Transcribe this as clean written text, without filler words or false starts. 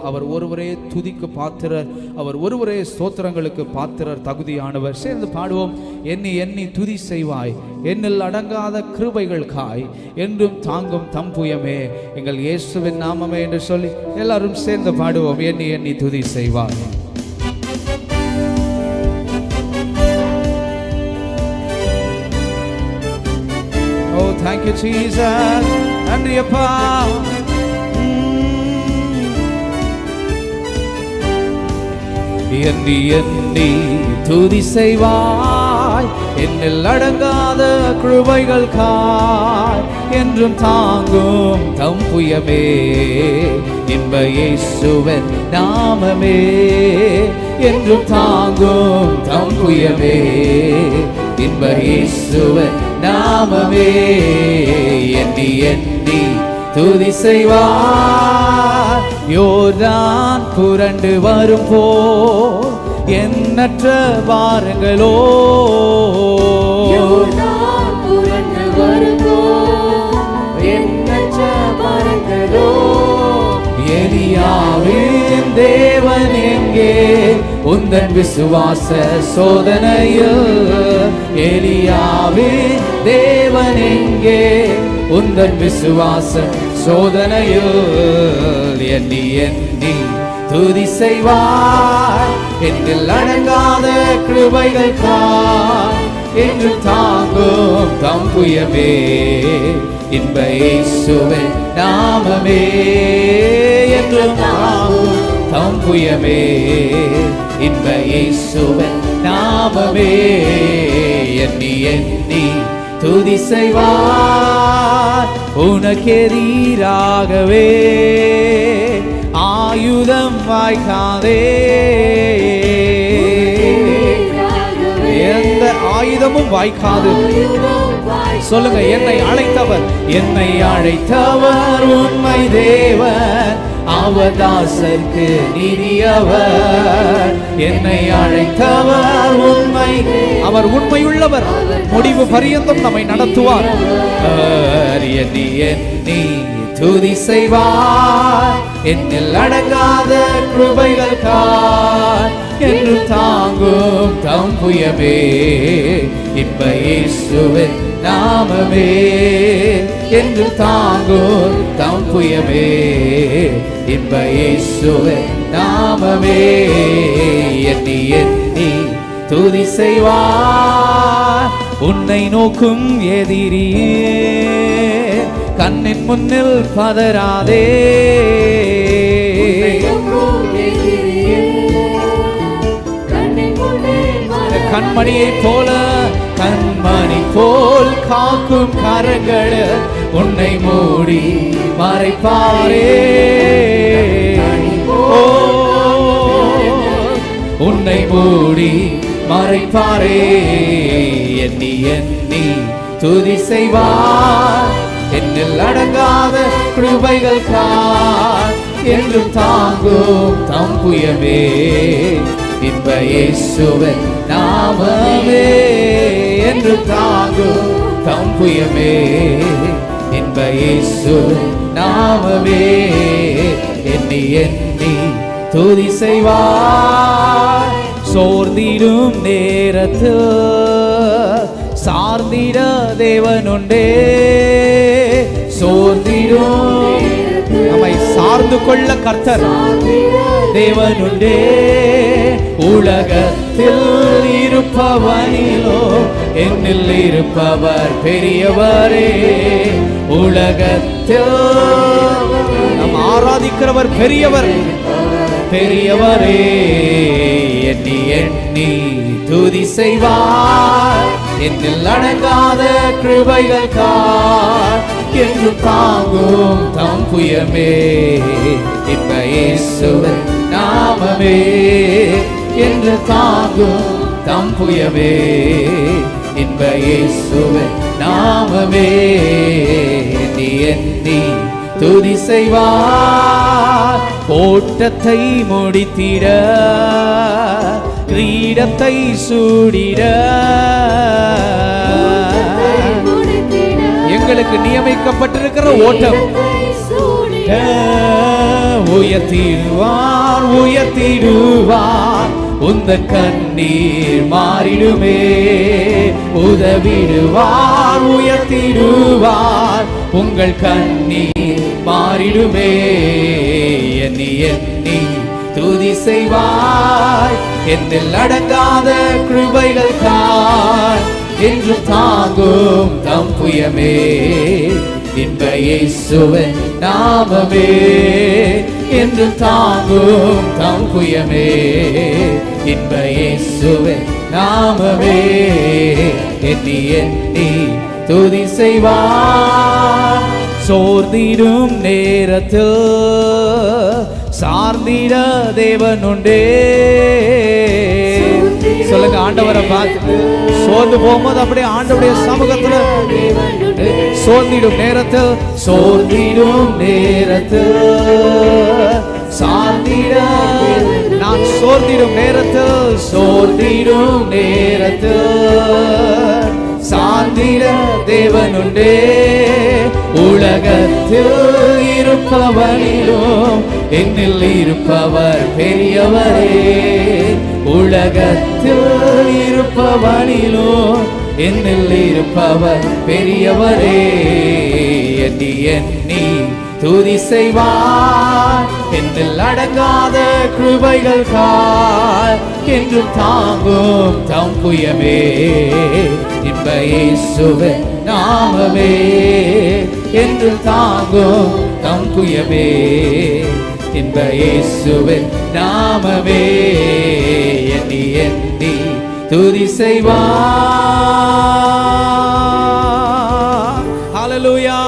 அவர் ஒருவரே துதிக்கு பாத்திரர், அவர் ஒருவரே ஸ்தோத்திரங்களுக்கு பாத்திரர், தகுதியானவர். சேர்ந்து பாடுவோம். எண்ணி எண்ணி துதி செய்வாய், என்னில் அடங்காத கிருபைகள் காய், என்றும் தாங்கும் தம்புயமே எங்கள் இயேசுவின் நாமமே என்று சொல்லி எல்லாரும் சேர்ந்து பாடுவோம். எண்ணி எண்ணி துதி செய்வாய். Oh, thank you Jesus. நன்றி அப்பா. எண்ணி எண்ணி துதி செய்வாய், என்னில் அடங்காத கிருபைகள் காய், என்றும் தாங்கும் தம்புயமே இன்ப இயேசுவின் நாமமே, என்றும் தாங்கும் தம்புயமே இன்ப இயேசுவின் நாமமே. எண்ணி எண்ணி துதி செய்வார், யோர்தான் புரண்டு வரும் போர் எண்ணற்ற பாரங்களோ, எலியாவின் தேவன் எங்கே உந்தன் விசுவாச சோதனையில், எலியாவின் தேவன் எங்கே உந்தன் விசுவாச சோதனையில். எண்ணி எண்ணி துதி செய்வார், என்னில் அடங்காத கிருபைகள் காய், என்று தாங்கும் தம்புயமே இன்ப இயேசுவின் நாமமே, என்று தாங்கும் தம்புயமே இன்ப இயேசுவின் நாமமே. எண்ணி எண்ணி துதி செய்வார், உனக்கெதிராகவே ஆயுதம் வாய்க்காதே, எந்த ஆயுதமும் வாய்க்காது. சொல்லுங்க. என்னை அழைத்தவர், என்னை அழைத்தவர் உண்மை தேவன், அவதாசருக்கு நீதியவர். என்னை அழைத்தவர் உண்மை, அவர் உண்மையுள்ளவர், முடிவு பரியந்தம் நம்மை நடத்துவார். எண்ணி எண்ணி துதி செய்வார், என்னில் அடங்காத கிருபைகள் காய், என்று தாங்கும் தம்புயமே இன்ப இயேசுவின் நாமமே, என்று தாங்கும் தம்புயமே இன்ப இயேசுவின் நாமமே. எண்ணி எண்ணி துதி செய்வார், உன்னை நோக்கும் எதிரியே கண்ணின் முன்னில் பதறாதே, கண்மணியை போல கண்மணி போல் காக்கும் கரங்கள் உன்னை மூடி மறைப்பாரே, உன்னை மூடி மறைப்பாரே. எண்ணி எண்ணி துதி செய்வார், என்னில் அடங்காத கிருபைகள் காய், என்று தாங்கும் தம்புயமே இன்ப இயேசுவின் நாமமே, என்று தாங்கும் தம்புயமே இன்ப இயேசுவின் நாமமே. எண்ணி எண்ணி துதி செய்வார், சோர்ந்திடும் நேரத்தில் சார்ந்திட தேவனுண்டே, சோர்ந்திடும் நம்மை சார்ந்து கொள்ள கர்த்தர் தேவனுண்டே. உலகத்தில் இருப்பவனிலோ என்னில் இருப்பவர் பெரியவரே, உலகத்தில் நாம் ஆராதிக்கிறவர் பெரியவர், பெரியவரே. எண்ணி எண்ணி துதி செய்வார், என்னில் அடங்காத கிருபைகள் காய், என்று தாங்கும் தம்புயமே இன்ப இயேசுவின் நாமமே, என்று தாங்கும் தம்புயமே இன்ப இயேசுவின் நாமமே. எண்ணி எண்ணி துதி செய்வார், ஓட்டத்தை முடித்திட கிரீடத்தை சூடிட எங்களுக்கு நியமிக்கப்பட்டிருக்கிற ஓட்டம் உயர்த்திடுவார் உயர்த்திடுவார் உந்த கண்ணீர் மாறிடுமே உதவிடுவார் உயர்த்திடுவார் உங்கள் கண்ணீர் மாறிடுமே எண்ணி எண்ணி துதி செய்வாய் என்னில் அடங்காத கிருபைகள் காய் என்றும் தாங்கும் தம் புயமே இன்ப இயேசுவின் நாமமே என்றும் தாங்கும் தம் புயமே இன்ப இயேசுவின் நாமமே எண்ணி எண்ணி துதி செய்வார் சோர்ந்திடும் நேரத்தில் சார்ந்திட தேவன் உண்டே சொல்லுங்க ஆண்டவரை பார்த்து சோர்ந்து போகும்போது அப்படியே ஆண்டவருடைய சமூகத்துல சோர்ந்திடும் நேரத்தில் சார்ந்திட நான் சோர்ந்திடும் நேரத்தில் சார்ந்திட தேவன் உண்டே உலகத்தில் இருப்பவனிலும் என்னில் இருப்பவர் பெரியவரே உலகத்தில் இருப்பவனிலும் என்னில் இருப்பவர் பெரியவரே எண்ணி எண்ணி துதி செய்வார் என்னில் அடங்காத கிருபைகள் காய் என்றும் தாங்கும் தம் புயமே இன்ப இயேசுவின் நாமமே என்றும் தாங்கும் தம் புயமே இன்ப இயேசுவின் நாமமே எண்ணி எண்ணி துதி செய்வார் ஹல்லேலூயா